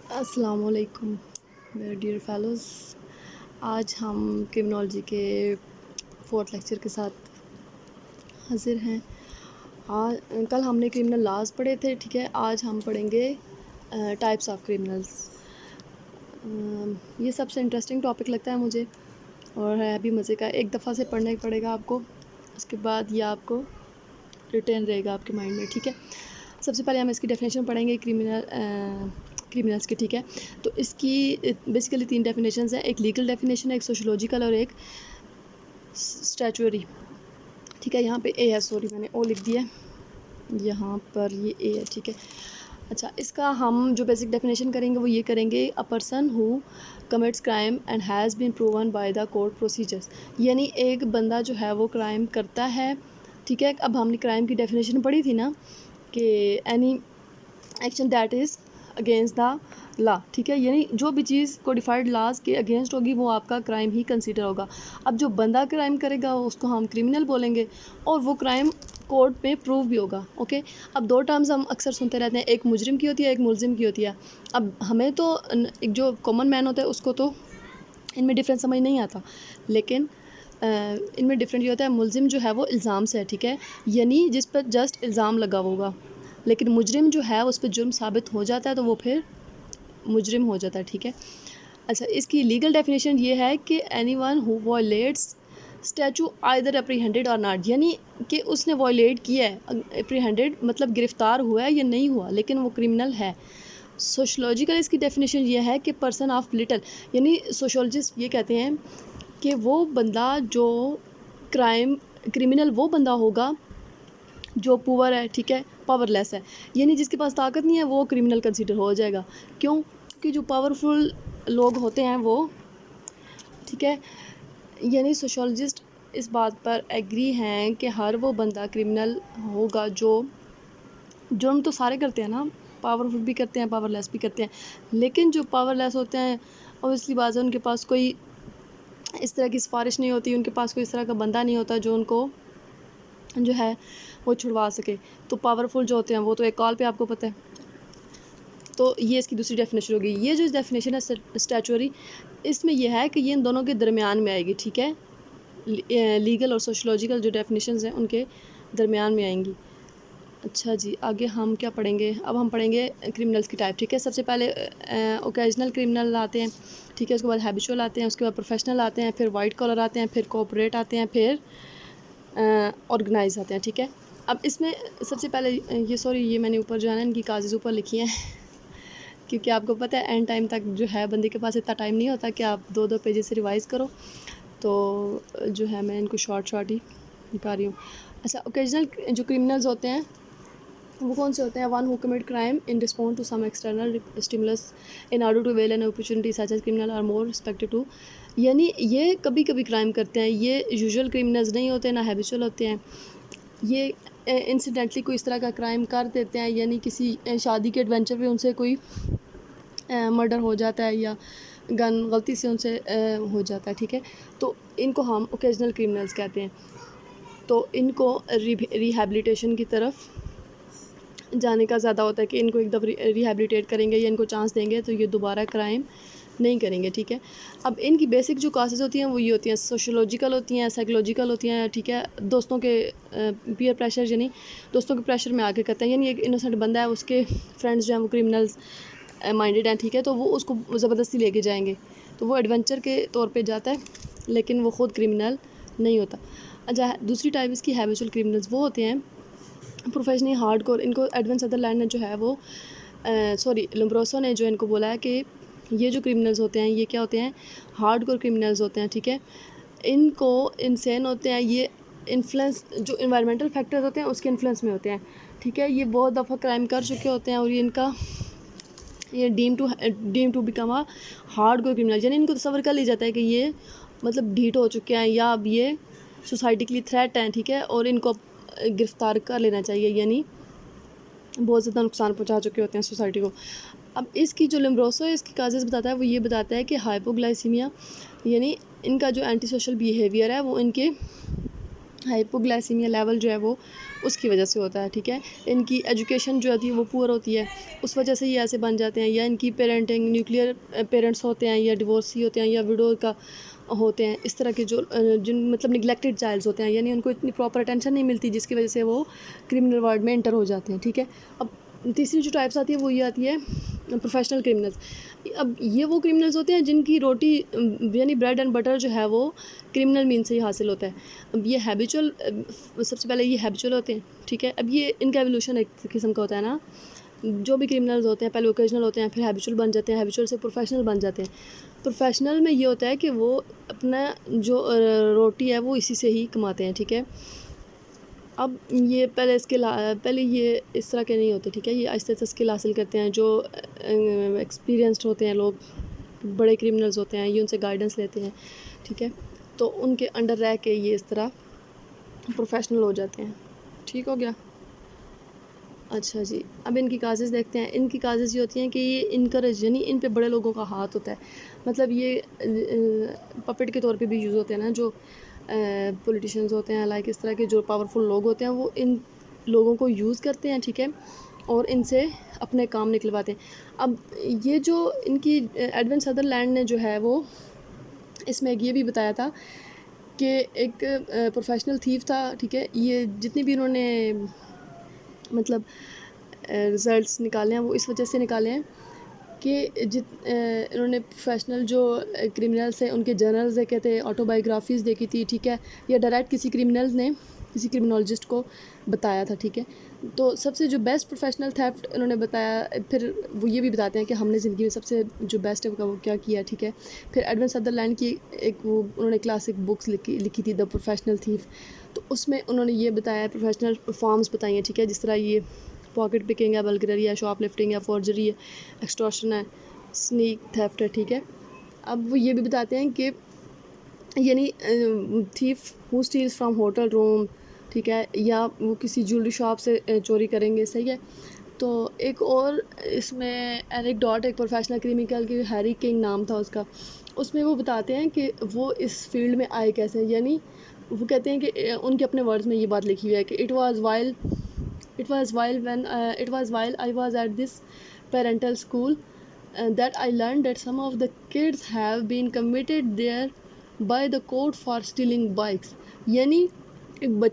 अस्सलामुअलैकुम मेरे dear fellows. आज हम क्रिमिनोलॉजी के 4th लेक्चर के साथ हाज़िर हैं। आज कल हमने क्रिमिनल लॉज पढ़े थे, ठीक है। आज हम पढ़ेंगे टाइप्स ऑफ क्रिमिनल्स। ये सबसे इंटरेस्टिंग टॉपिक लगता है मुझे और है भी मज़े का। एक दफ़ा से पढ़ना ही पड़ेगा आपको, उसके बाद ये आपको रिटेन रहेगा आपके माइंड में, ठीक है। सबसे पहले हम इसकी डेफिनेशन पढ़ेंगे क्रिमिनल्स की, ठीक है। तो इसकी बेसिकली 3 डेफिनेशंस हैं। एक लीगल डेफिनेशन है, एक सोशियोलॉजिकल और एक स्टैचुअरी, ठीक है। यहाँ पे ए है, सॉरी मैंने ओ लिख दिया, यहाँ पर ये ए है, ठीक है। अच्छा, इसका हम जो बेसिक डेफिनेशन करेंगे वो ये करेंगे, a person who commits crime and has been proven by the court procedures. यानी एक बंदा जो है वो क्राइम करता है, ठीक है। अब हमने क्राइम की डेफिनेशन पढ़ी थी ना कि any action that is against the law, ठीक है। यानी जो भी चीज़ कोडिफाइड लॉज के अगेंस्ट होगी वो आपका क्राइम ही कंसीडर होगा। अब जो बंदा क्राइम करेगा उसको हम क्रिमिनल बोलेंगे और वो क्राइम कोर्ट में प्रूव भी होगा, ओके। अब 2 टर्म्स हम अक्सर सुनते रहते हैं, एक मुजरिम की होती है, एक मुलजिम की होती है। अब हमें तो एक जो कॉमन मैन होता है उसको तो इनमें डिफरेंस समझ नहीं आता, लेकिन इनमें डिफरेंट ये होता है। मुलजिम जो है वो इल्ज़ाम से है, ठीक है, यानी जिस पर जस्ट इल्ज़ाम लगा होगा। लेकिन मुजरिम जो है उस पर जुर्म साबित हो जाता है तो वो फिर मुजरिम हो जाता है, ठीक है। अच्छा, इसकी लीगल डेफिनेशन ये है कि anyone who violates statue either apprehended और नॉट, यानी कि उसने वॉयलेट किया है, अप्रीहेंडेड मतलब गिरफ़्तार हुआ है या नहीं हुआ, लेकिन वो क्रिमिनल है। सोशलॉजिकल इसकी डेफिनेशन ये है कि पर्सन ऑफ लिटल, यानी सोशोलॉजिस्ट ये कहते हैं कि वो बंदा जो क्रिमिनल वो बंदा होगा जो पुअर है, ठीक है, पावरलेस है, यानी जिसके पास ताकत नहीं है वो क्रिमिनल कंसीडर हो जाएगा। क्यों? क्योंकि जो पावरफुल लोग होते हैं वो, ठीक है, यानी सोशोलॉजिस्ट इस बात पर एग्री हैं कि हर वो बंदा क्रिमिनल होगा जो जुर्म तो सारे करते हैं ना, पावरफुल भी करते हैं, पावरलेस भी करते हैं, लेकिन जो पावरलेस होते हैं ऑब्वियसली बात है उनके पास कोई इस तरह की सिफारिश नहीं होती, उनके पास कोई इस तरह का बंदा नहीं होता जो उनको जो है वो छुड़वा सके। तो पावरफुल जो होते हैं वो तो एक कॉल पे, आपको पता है। तो ये इसकी दूसरी डेफिनेशन होगी। ये जो डेफिनेशन है स्टैचुअरी, इसमें यह है कि ये इन दोनों के दरमियान में आएगी, ठीक है। लीगल और सोशलॉजिकल जो डेफिनेशंस हैं उनके दरमियान में आएंगी। अच्छा जी, आगे हम क्या पढ़ेंगे? अब हम पढ़ेंगे क्रिमिनल्स की टाइप, ठीक है। सबसे पहले ओकेजनल क्रिमिनल आते हैं, ठीक है। उसके बाद हैबिचुअल आते हैं, उसके बाद प्रोफेशनल आते हैं, फिर वाइट कॉलर आते हैं, फिर कॉर्पोरेट आते हैं, फिर ऑर्गेनाइज आते हैं, ठीक है। अब इसमें सबसे पहले ये मैंने ऊपर जो है ना इनकी कागज़ ऊपर लिखी हैं क्योंकि आपको पता है एंड टाइम तक जो है बंदे के पास इतना टाइम नहीं होता कि आप 2-2 पेजेस से रिवाइज़ करो, तो जो है मैं इनको शॉर्ट ही लिखा रही हूँ। अच्छा, ओकेजनल जो क्रिमिनल्स होते हैं वो कौन से होते हैं? One who commit crime in response to some external stimulus in order to avail an opportunity such as criminal are more respected to, यानी ये कभी कभी क्राइम करते हैं, ये यूजुअल क्रिमिनल्स नहीं होते, ना हैबिचुअल होते हैं। ये इंसिडेंटली कोई इस तरह का क्राइम कर देते हैं, यानी किसी शादी के एडवेंचर पे उनसे कोई मर्डर हो जाता है या गन गलती से उनसे हो जाता है, ठीक है। तो इनको हम ओकेजनल क्रिमिनल्स कहते हैं। तो इनको रिहैबिलिटेशन की तरफ जाने का ज़्यादा होता है कि इनको एक दफ़ा रिहैबिलिटेट करेंगे या इनको चांस देंगे तो ये दोबारा क्राइम नहीं करेंगे, ठीक है। अब इनकी बेसिक जो कासेस होती हैं वो ये होती हैं, सोशोलॉजिकल होती हैं, साइकोलॉजिकल होती हैं, ठीक है। दोस्तों के पीयर प्रेशर, यानी दोस्तों के प्रेशर में आके करते हैं, यानी एक इनोसेंट बंदा है, उसके फ्रेंड्स जो हैं वो क्रिमिनल्स माइंडेड हैं, ठीक है, तो वो उसको ज़बरदस्ती लेके जाएंगे, तो वो एडवेंचर के तौर पे जाता है लेकिन वो ख़ुद क्रिमिनल नहीं होता। अच्छा, दूसरी टाइप इसकी हैबिचुअल क्रिमिनल्स वो होते हैं प्रोफेशनली हार्डकोर। इनको एडवेंस सदरलैंड ने जो है वो लोम्ब्रोसो ने जो इनको बोला है कि ये जो क्रिमिनल्स होते हैं ये क्या होते हैं? हार्डकोर क्रिमिनल्स होते हैं, ठीक है। इनको इनसेन होते हैं, ये इन्फ्लुएंस जो इन्वायरमेंटल फैक्टर्स होते हैं उसके इन्फ्लुएंस में होते हैं, ठीक है। ये बहुत दफ़ा क्राइम कर चुके होते हैं और ये deem to become a hardcore criminal, यानी इनको तस्वर कर लिया जाता है कि ये मतलब ढीठ हो चुके हैं या अब ये सोसाइटी के लिए थ्रेट हैं, ठीक है, और इनको गिरफ़्तार कर लेना चाहिए, यानी बहुत ज़्यादा नुकसान पहुंचा चुके होते हैं सोसाइटी को। अब इसकी जो लिम्ब्रोसो है इसकी काजेज़ बताता है, वो ये बताता है कि हाइपोग्लाइसीमिया, यानी इनका जो एंटी सोशल बिहेवियर है वो इनके हाइपोग्लाइसीमिया लेवल जो है वो उसकी वजह से होता है, ठीक है। इनकी एजुकेशन जो होती है वो पुअर होती है, उस वजह से ये ऐसे बन जाते हैं, या इनकी पेरेंटिंग न्यूक्लियर पेरेंट्स होते हैं, या डिवोर्सी होते हैं, या विडो का होते हैं, इस तरह के जो जिन मतलब निगलेक्टेड चाइल्ड्स होते हैं, यानी उनको इतनी प्रॉपर अटेंशन नहीं मिलती, जिसकी वजह से वो क्रिमिनल वर्ल्ड में एंटर हो जाते हैं, ठीक है। अब तीसरी जो टाइप्स आती है वो ये आती है प्रोफेशनल क्रिमिनल्स। अब ये वो क्रिमिनल्स होते हैं जिनकी रोटी यानी ब्रेड एंड बटर जो है वो क्रिमिनल मीन से ही हासिल होता है। अब ये हैबिचुअल, सबसे पहले ये हैबिचुअल होते हैं, ठीक है। अब ये इनका एवोल्यूशन एक किस्म का होता है ना, जो भी क्रिमिनल्स होते हैं पहले ओकेजनल होते हैं, फिर हैबिचुअल बन जाते हैं, हैबिचुअल से प्रोफेशनल बन जाते हैं। प्रोफेशनल में ये होता है कि वो अपना जो रोटी है वो इसी से ही कमाते हैं, ठीक है। अब ये पहले ये इस तरह के नहीं होते, ठीक है। ये आहिस्ता आहिस्ता स्किल हासिल करते हैं, जो एक्सपीरियंस्ड होते हैं लोग, बड़े क्रिमिनल्स होते हैं, ये उनसे गाइडेंस लेते हैं, ठीक है। तो उनके अंडर रह के ये इस तरह प्रोफेशनल हो जाते हैं, ठीक हो गया। अच्छा जी, अब इनकी काजेज़ देखते हैं। इनकी काजेज़ ये होती हैं कि ये इनकरेज, यानी इन पे बड़े लोगों का हाथ होता है। मतलब ये पपेट के तौर पे भी यूज़ होते हैं ना, जो पॉलिटिशियंस होते हैं, लाइक इस तरह के जो पावरफुल लोग होते हैं, वो इन लोगों को यूज़ करते हैं, ठीक है, और इनसे अपने काम निकलवाते हैं। अब ये जो इनकी एडविन सदरलैंड ने जो है वो इसमें ये भी बताया था कि एक प्रोफेशनल थीफ था, ठीक है। ये जितनी भी इन्होंने मतलब रिज़ल्ट्स निकाले हैं वो इस वजह से निकाले हैं कि इन्होंने प्रोफेशनल जो क्रिमिनल्स हैं उनके जर्नल्स देखे थे, ऑटोबायोग्राफीज़ देखी थी, ठीक है, या डायरेक्ट किसी क्रिमिनल्स ने किसी क्रिमिनोलॉजिस्ट को बताया था, ठीक है। तो सबसे जो बेस्ट प्रोफेशनल थेफ्ट इन्होंने बताया, फिर वो ये भी बताते हैं कि हमने ज़िंदगी में सबसे जो बेस्ट है वो क्या किया, ठीक है। फिर एडविन सदरलैंड की एक वो उन्होंने क्लासिक बुक्स लिखी थी, द प्रोफेशनल थीफ। तो उसमें उन्होंने ये बताया, प्रोफेशनल फॉर्म्स बताई हैं, ठीक है, जिस तरह ये पॉकेट पिकिंग है, बल्गररी है, शॉप लिफ्टिंग है, फॉर्जरी है, एक्सटॉर्शन है, स्नीक थेफ्ट है, ठीक है। अब वो ये भी बताते हैं कि यानी thief who steels from hotel room, ठीक है, या वो किसी ज्वेलरी शॉप से चोरी करेंगे, सही है। तो एक और इसमें एनेक्डोट, एक प्रोफेशनल क्रिमिनल की हैरी किंग नाम था उसका, उसमें वो बताते हैं कि वो इस फील्ड में आए कैसे। यानी वो कहते हैं कि उनके अपने वर्ड्स में ये बात लिखी हुई है कि It was while I was at this parental school that I learned that some of the kids have been committed there by the court for stealing bikes. यानी एक बच्चे